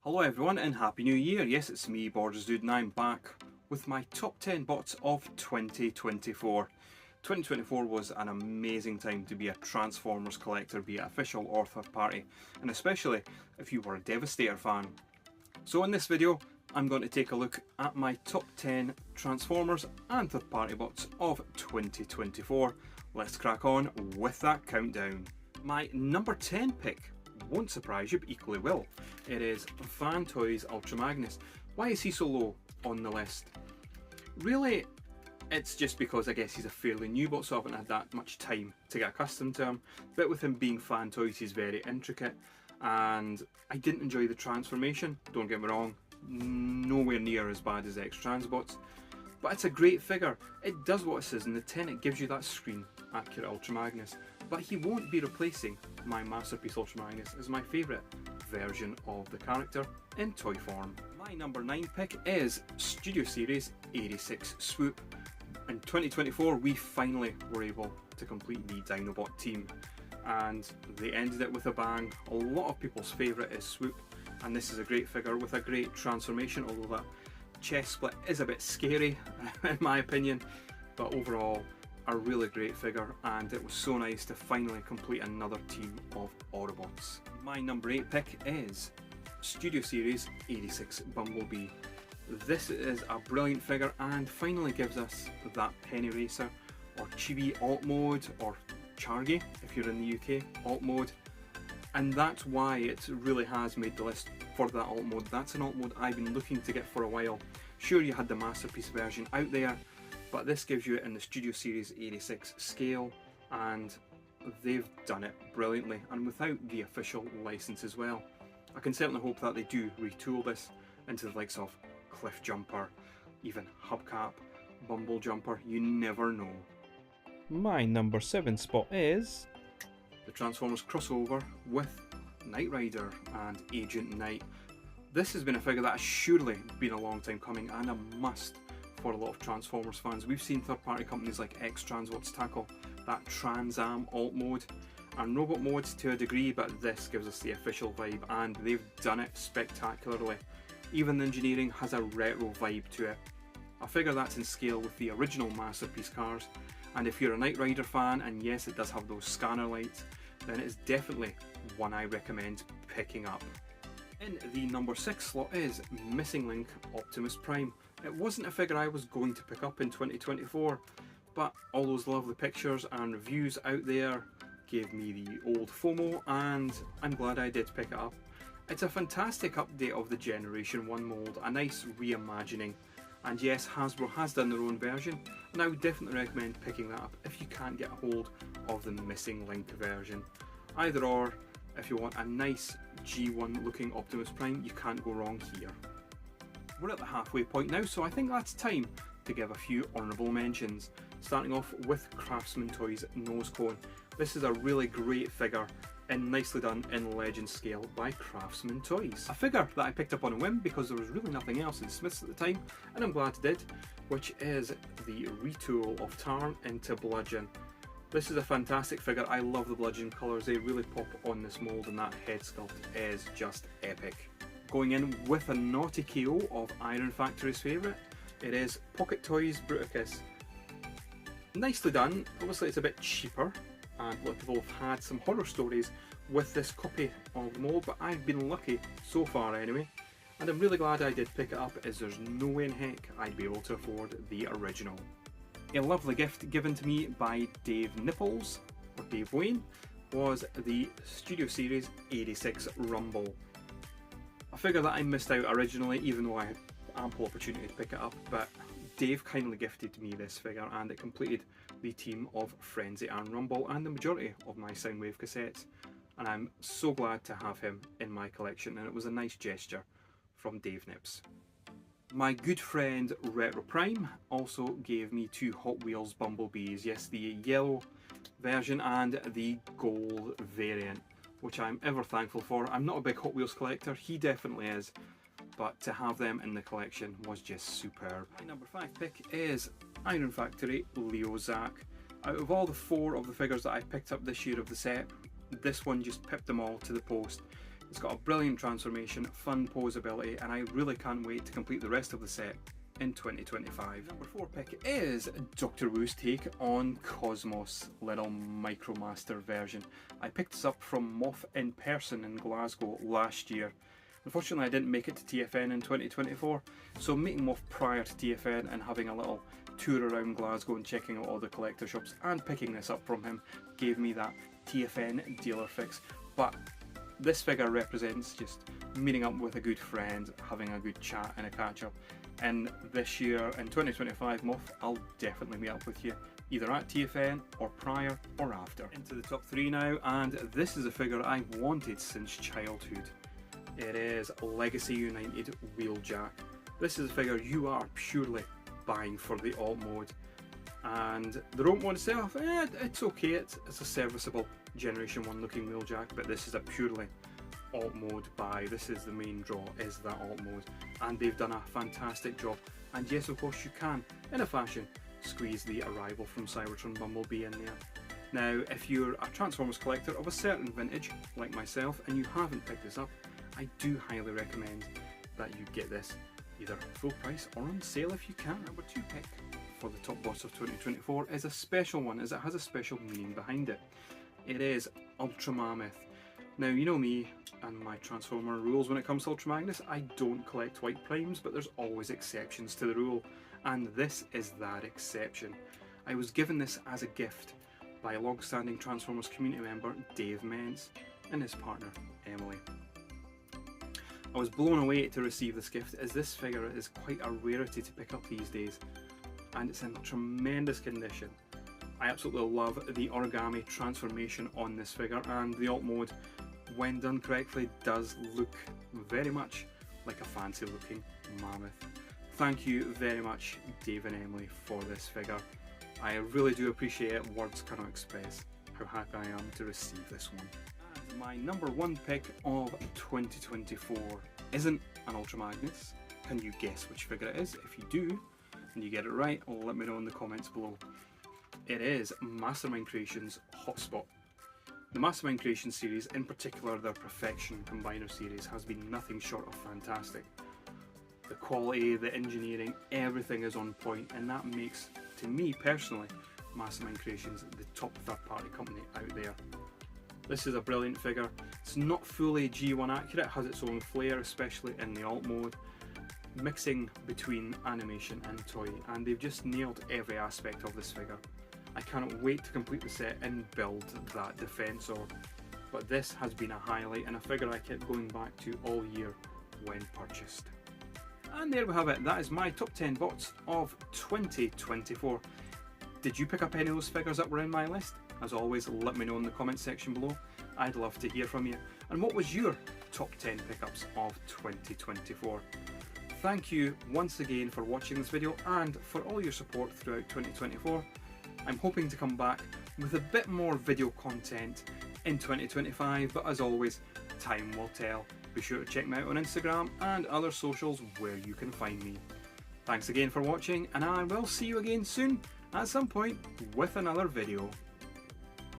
Hello everyone and Happy New Year. Yes, it's me, Borders Dude, and I'm back with my top 10 bots of 2024. 2024 was an amazing time to be a Transformers collector, be it official or third party, and especially if you were a Devastator fan. So in this video, I'm going to take a look at my top 10 Transformers and third party bots of 2024. Let's crack on with that countdown. My number 10 pick won't surprise you, but equally will. It is Fan Toys Ultra Magnus. Why is he so low on the list? Really, it's just because I guess he's a fairly new bot, so I haven't had that much time to get accustomed to him. But with him being Fan Toys, he's very intricate, and I didn't enjoy the transformation, don't get me wrong, nowhere near as bad as X-Trans bots. But it's a great figure. It does what it says in the tin, it gives you that screen accurate Ultra Magnus. But he won't be replacing my Masterpiece Ultra Magnus as my favourite version of the character in toy form. My number 9 pick is Studio Series 86 Swoop. In 2024 we finally were able to complete the Dinobot team, and they ended it with a bang. A lot of people's favourite is Swoop, and this is a great figure with a great transformation, although that chest split is a bit scary in my opinion, but overall a really great figure, and it was so nice to finally complete another team of Autobots. My number 8 pick is Studio Series 86 Bumblebee. This is a brilliant figure and finally gives us that Penny Racer or Chibi alt mode, or Chargy if you're in the UK alt mode, and that's why it really has made the list for that alt mode. That's an alt mode I've been looking to get for a while. Sure, you had the Masterpiece version out there, but this gives you it in the Studio Series 86 scale, and they've done it brilliantly and without the official license as well. I can certainly hope that they do retool this into the likes of Cliff Jumper, even Hubcap, Bumble Jumper, you never know. My number 7 spot is the Transformers crossover with Knight Rider and Agent Knight. This has been a figure that has surely been a long time coming and a must for a lot of Transformers fans. We've seen third party companies like X-Trans tackle that Trans Am alt mode and robot modes to a degree, but this gives us the official vibe and they've done it spectacularly. Even the engineering has a retro vibe to it. A figure that's in scale with the original Masterpiece cars, and if you're a Knight Rider fan, and yes it does have those scanner lights, then it's definitely one I recommend picking up. In the number 6 slot is Missing Link Optimus Prime. It wasn't a figure I was going to pick up in 2024, but all those lovely pictures and reviews out there gave me the old FOMO, and I'm glad I did pick it up. It's a fantastic update of the Generation 1 mould, a nice reimagining, and yes, Hasbro has done their own version, and I would definitely recommend picking that up if you can't get a hold of the Missing Link version. Either or, if you want a nice G1 looking Optimus Prime, you can't go wrong here. We're at the halfway point now, so I think that's time to give a few honourable mentions, starting off with Craftsman Toys Nose Cone. This is a really great figure and nicely done in Legend scale by Craftsman Toys. A figure that I picked up on a whim because there was really nothing else in Smiths at the time, and I'm glad I did, which is the retool of Tarn into Bludgeon. This is a fantastic figure. I love the Bludgeon colours, they really pop on this mould, and that head sculpt is just epic. Going in with a naughty KO of Iron Factory's favourite, it is Pocket Toys Bruticus. Nicely done. Obviously it's a bit cheaper, and a lot of people have had some horror stories with this copy of the mould, but I've been lucky so far anyway, and I'm really glad I did pick it up, as there's no way in heck I'd be able to afford the original. A lovely gift given to me by Dave Nipples, or Dave Wayne, was the Studio Series 86 Rumble. A figure that I missed out originally, even though I had ample opportunity to pick it up, but Dave kindly gifted me this figure and it completed the team of Frenzy and Rumble and the majority of my Soundwave cassettes, and I'm so glad to have him in my collection, and it was a nice gesture from Dave Nips. My good friend Retro Prime also gave me 2 Hot Wheels Bumblebees, yes, the yellow version and the gold variant, which I'm ever thankful for. I'm not a big Hot Wheels collector, he definitely is, but to have them in the collection was just superb. My number 5 pick is Iron Factory Leo Zack. Out of all the 4 of the figures that I picked up this year of the set, this one just pipped them all to the post. It's got a brilliant transformation, fun posability, and I really can't wait to complete the rest of the set in 2025. Number 4 pick is Doctor Wu's take on Cosmos, little Micromaster version. I picked this up from Moth in person in Glasgow last year. Unfortunately I didn't make it to TFN in 2024, so meeting Moth prior to TFN and having a little tour around Glasgow and checking out all the collector shops and picking this up from him gave me that TFN dealer fix. But this figure represents just meeting up with a good friend, having a good chat and a catch up. And this year, in 2025 Moth, I'll definitely meet up with you, either at TFN or prior or after. Into the top 3 now, and this is a figure I've wanted since childhood. It is Legacy United Wheeljack. This is a figure you are purely buying for the alt mode. And the alt mode itself, it's okay, it's a serviceable Generation 1 looking Wheeljack, but this is a purely alt mode buy. This is the main draw, is that alt mode, and they've done a fantastic job. And yes, of course you can, in a fashion, squeeze the Arrival from Cybertron Bumblebee in there. Now if you're a Transformers collector of a certain vintage like myself and you haven't picked this up, I do highly recommend that you get this either full price or on sale if you can. Number 2 pick for the top boss of 2024 is a special one, as it has a special meaning behind it. It is Ultra Mammoth. Now you know me and my Transformer rules when it comes to Ultra Magnus. I don't collect white primes, but there's always exceptions to the rule, and this is that exception. I was given this as a gift by a long-standing Transformers community member, Dave Mentz, and his partner, Emily. I was blown away to receive this gift, as this figure is quite a rarity to pick up these days, and it's in tremendous condition. I absolutely love the origami transformation on this figure, and the alt mode, when done correctly, does look very much like a fancy looking mammoth. Thank you very much, Dave and Emily, for this figure. I really do appreciate it. Words cannot express how happy I am to receive this one. And my number 1 pick of 2024 isn't an Ultra Magnus. Can you guess which figure it is? If you do, and you get it right, let me know in the comments below. It is Mastermind Creations Hotspot. The Mastermind Creations series, in particular their Perfection Combiner series, has been nothing short of fantastic. The quality, the engineering, everything is on point, and that makes, to me personally, Mastermind Creations the top third-party company out there. This is a brilliant figure. It's not fully G1 accurate, it has its own flair, especially in the alt mode, mixing between animation and toy, and they've just nailed every aspect of this figure. I cannot wait to complete the set and build that Defensor, but this has been a highlight and a figure I kept going back to all year when purchased. And there we have it, that is my top 10 bots of 2024. Did you pick up any of those figures that were in my list? As always, let me know in the comments section below. I'd love to hear from you. And what was your top 10 pickups of 2024? Thank you once again for watching this video and for all your support throughout 2024. I'm hoping to come back with a bit more video content in 2025, but as always, time will tell. Be sure to check me out on Instagram and other socials where you can find me. Thanks again for watching, and I will see you again soon at some point with another video.